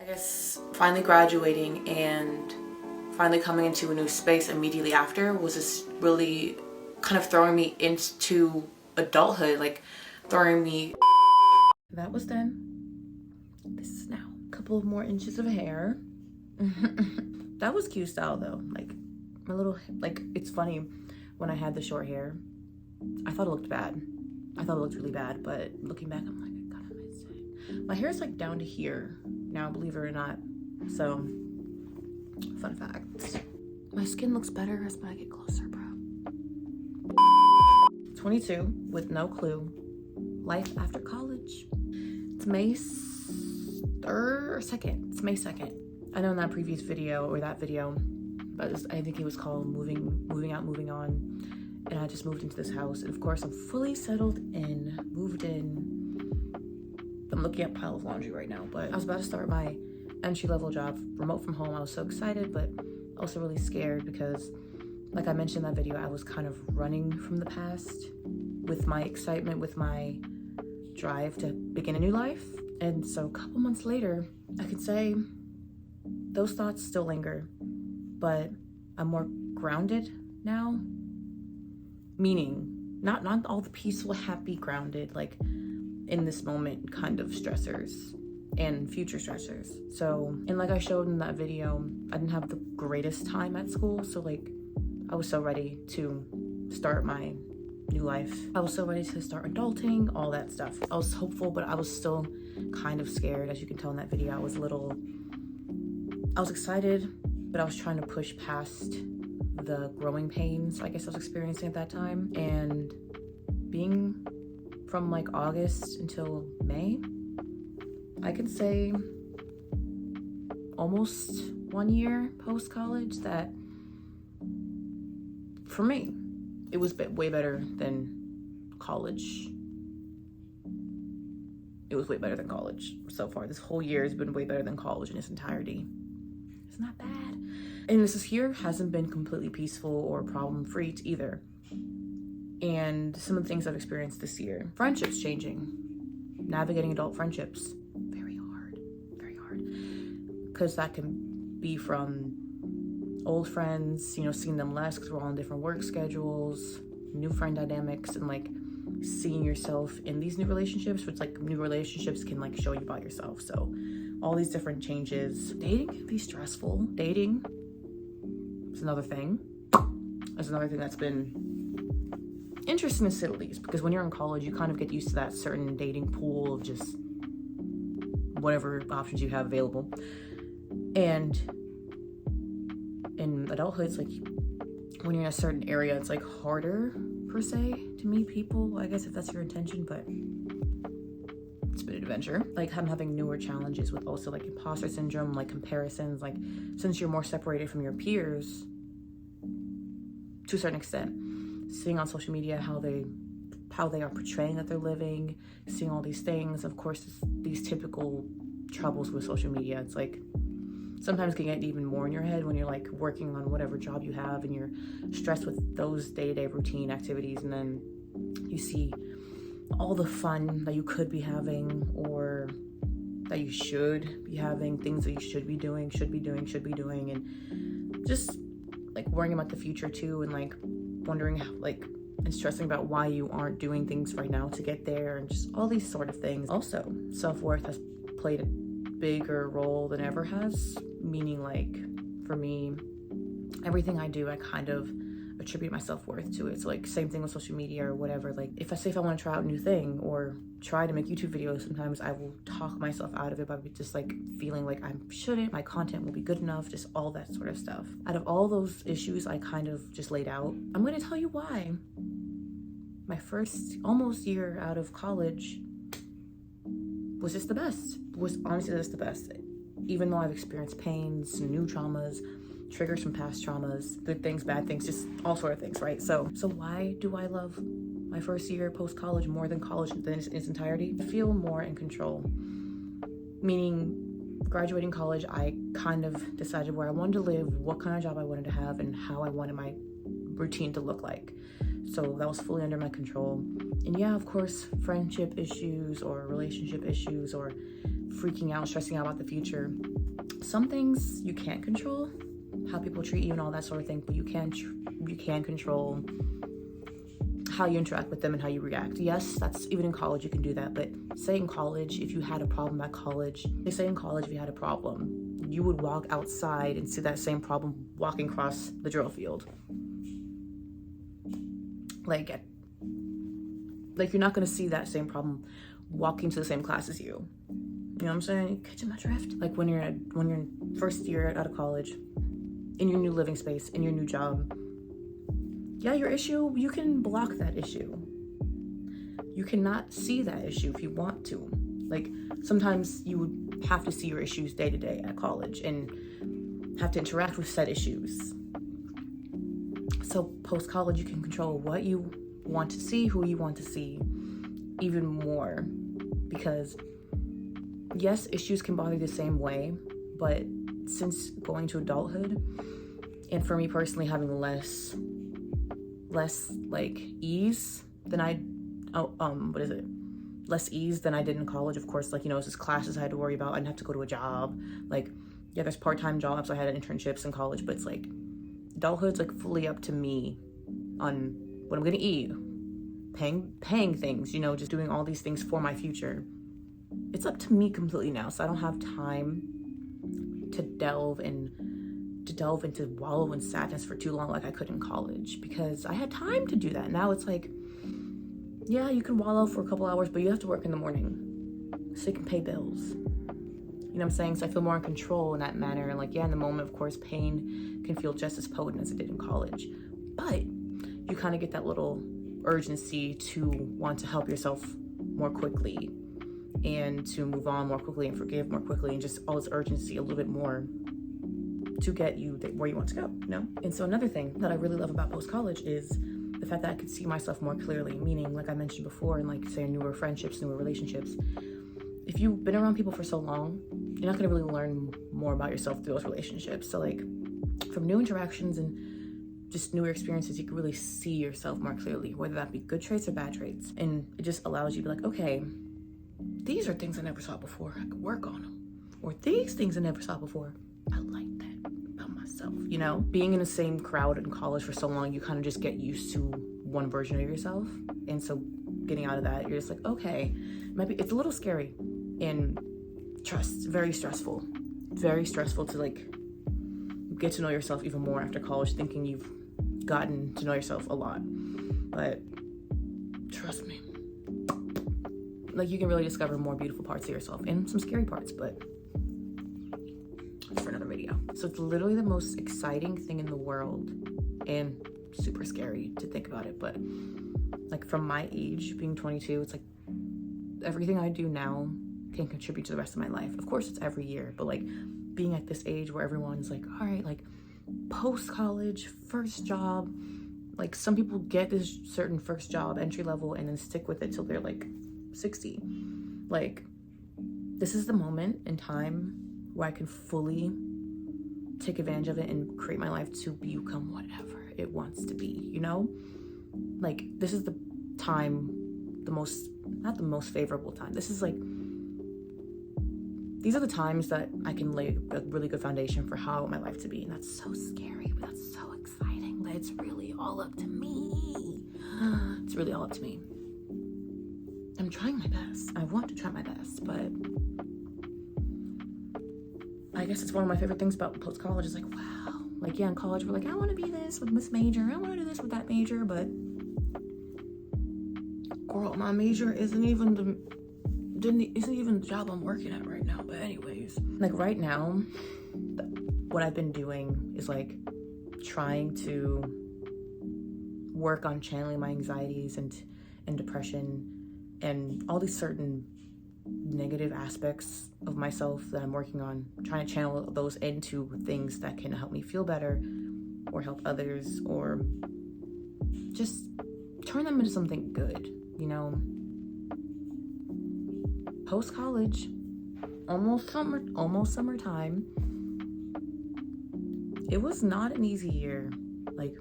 I guess finally graduating and finally coming into a new space immediately after was just really kind of throwing me into adulthood, like throwing me. That was then. This is now. A couple of more inches of hair. That was cute style though. Like my little, like it's funny when I had the short hair, I thought it looked bad. I thought it looked really bad, but looking back, I'm like, I kind of miss it. My hair is like down to here now, believe it or not. So, fun fact. My skin looks better as I get closer, bro. 22 with no clue. Life after college. It's May 3rd or 2nd. It's May 2nd. I know in that previous video, or that video, but I think it was called Moving Out, Moving On. And I just moved into this house. And of course, I'm fully settled in, moved in. I'm looking at a pile of laundry right now, but I was about to start my entry-level job, remote from home. I was so excited, but also really scared because, like I mentioned in that video, I was kind of running from the past with my excitement, with my drive to begin a new life. And so a couple months later, I could say those thoughts still linger, but I'm more grounded now. Meaning, not all the peaceful, happy, grounded, like in this moment kind of stressors and future stressors. So, and like I showed in that video, I didn't have the greatest time at school. So like, I was so ready to start my new life. I was so ready to start adulting, all that stuff. I was hopeful, but I was still kind of scared. As you can tell in that video, I was excited, but I was trying to push past the growing pains I guess I was experiencing at that time. And being from like August until May, I could say almost 1 year post-college, that for me, it was way better than college. It was way better than college so far. This whole year has been way better than college in its entirety. It's not bad. And this year hasn't been completely peaceful or problem-free either. And some of the things I've experienced this year, friendships changing, navigating adult friendships, very hard. Because that can be from old friends, you know, seeing them less because we're all on different work schedules, new friend dynamics, and like seeing yourself in these new relationships, which like new relationships can like show you about yourself. So all these different changes. Dating can be stressful. Dating is another thing. That's another thing that's been interesting to say the least, because when you're in college, you kind of get used to that certain dating pool of just whatever options you have available. And in adulthood, it's like when you're in a certain area, it's like harder per se to meet people, I guess, if that's your intention, but it's been an adventure. Like I'm having newer challenges with also like imposter syndrome, like comparisons, like since you're more separated from your peers to a certain extent, seeing on social media how they are portraying that they're living, seeing all these things. Of course, these typical troubles with social media. It's like sometimes can get even more in your head when you're like working on whatever job you have and you're stressed with those day-to-day routine activities, and then you see all the fun that you could be having or that you should be having, things that you should be doing, and just like worrying about the future too, and like wondering how, like, and stressing about why you aren't doing things right now to get there, and just all these sort of things. Also, self-worth has played a bigger role than ever has, meaning like for me, everything I do, I kind of attribute my self-worth to it. So like same thing with social media or whatever. Like if I want to try out a new thing or try to make YouTube videos, sometimes I will talk myself out of it by just like feeling like I shouldn't, my content will be good enough, just all that sort of stuff. Out of all those issues I kind of just laid out, I'm going to tell you why my first almost year out of college was just the best. Was honestly just the best. Even though I've experienced pains, new traumas, triggers from past traumas, good things, bad things, just all sort of things, right? So why do I love my first year post-college more than college in its entirety? I feel more in control. Meaning, graduating college, I kind of decided where I wanted to live, what kind of job I wanted to have, and how I wanted my routine to look like. So that was fully under my control. And yeah, of course, friendship issues or relationship issues or freaking out, stressing out about the future. Some things you can't control, how people treat you and all that sort of thing, but you can control how you interact with them and how you react. Yes, that's even in college you can do that, but say in college, if you had a problem at college, they say in college if you had a problem, you would walk outside and see that same problem walking across the drill field. Like you're not gonna see that same problem walking to the same class as you. You know what I'm saying? You catching my drift? Like when you're in first year out of college, in your new living space, in your new job, yeah, your issue, you can block that issue. You cannot see that issue if you want to. Like sometimes you would have to see your issues day to day at college and have to interact with said issues. So post-college, you can control what you want to see, who you want to see, even more. Because yes, issues can bother you the same way, but since going to adulthood, and for me personally having less like ease than less ease than I did in college. Of course, like, you know, it's just classes I had to worry about. I didn't have to go to a job. Like, yeah, there's part-time jobs. I had internships in college, but it's like adulthood's like fully up to me on what I'm gonna eat, paying things, you know, just doing all these things for my future. It's up to me completely now, so I don't have time to delve into wallow in sadness for too long like I could in college, because I had time to do that. Now it's like, yeah, you can wallow for a couple hours, but you have to work in the morning so you can pay bills. You know what I'm saying? So I feel more in control in that manner. And like, yeah, in the moment, of course, pain can feel just as potent as it did in college, but you kind of get that little urgency to want to help yourself more quickly and to move on more quickly and forgive more quickly, and just all this urgency a little bit more to get you where you want to go, you know? And so another thing that I really love about post-college is the fact that I could see myself more clearly, meaning, like I mentioned before, in like, say, newer friendships, newer relationships. If you've been around people for so long, you're not gonna really learn more about yourself through those relationships. So like, from new interactions and just newer experiences, you can really see yourself more clearly, whether that be good traits or bad traits. And it just allows you to be like, okay, these are things I never saw before, I could work on them. Or these things I never saw before, I like that about myself, you know? Being in the same crowd in college for so long, you kind of just get used to one version of yourself. And so getting out of that, you're just like, okay, it's a little scary and very stressful to like get to know yourself even more after college, thinking you've gotten to know yourself a lot. But trust me, like, you can really discover more beautiful parts of yourself and some scary parts, but that's for another video. So it's literally the most exciting thing in the world and super scary to think about it. But like, from my age, being 22, it's like everything I do now can contribute to the rest of my life. Of course, it's every year, but like, being at this age where everyone's like, all right, like post-college, first job, like some people get this certain first job, entry level, and then stick with it till they're like 60. Like, this is the moment in time where I can fully take advantage of it and create my life to become whatever it wants to be, you know? Like, this is the time, not the most favorable time. This is like, these are the times that I can lay a really good foundation for how I want my life to be. And that's so scary, but that's so exciting that it's really all up to me. It's really all up to me. I'm trying my best. I want to try my best, but I guess it's one of my favorite things about post-college is like, wow. Like, yeah, in college, we're like, I want to be this with this major. I want to do this with that major, but girl, my major isn't even the job I'm working at right now. But anyways, like right now, what I've been doing is like trying to work on channeling my anxieties and depression and all these certain negative aspects of myself that I'm working on, trying to channel those into things that can help me feel better or help others, or just turn them into something good, you know? Post-college, almost summertime, it was not an easy year. Like,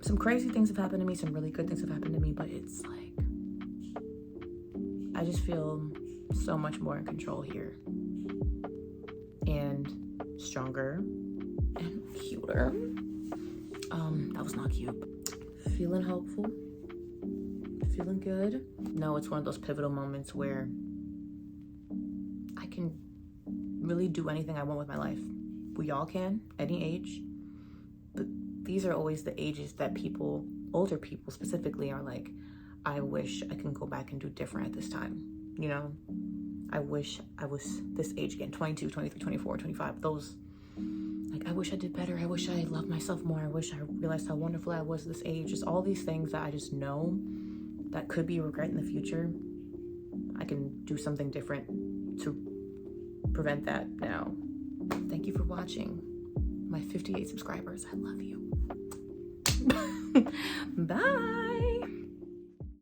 some crazy things have happened to me, some really good things have happened to me, but it's like, I just feel so much more in control here. And stronger and cuter. That was not cute. Feeling hopeful. Feeling good. No, it's one of those pivotal moments where I can really do anything I want with my life. We all can, any age. But these are always the ages that people, older people specifically, are like, I wish I can go back and do different at this time. You know, I wish I was this age again, 22, 23, 24, 25. Those, like, I wish I did better. I wish I loved myself more. I wish I realized how wonderful I was this age. Just all these things that I just know that could be a regret in the future. I can do something different to prevent that now. Thank you for watching. My 58 subscribers, I love you. Bye.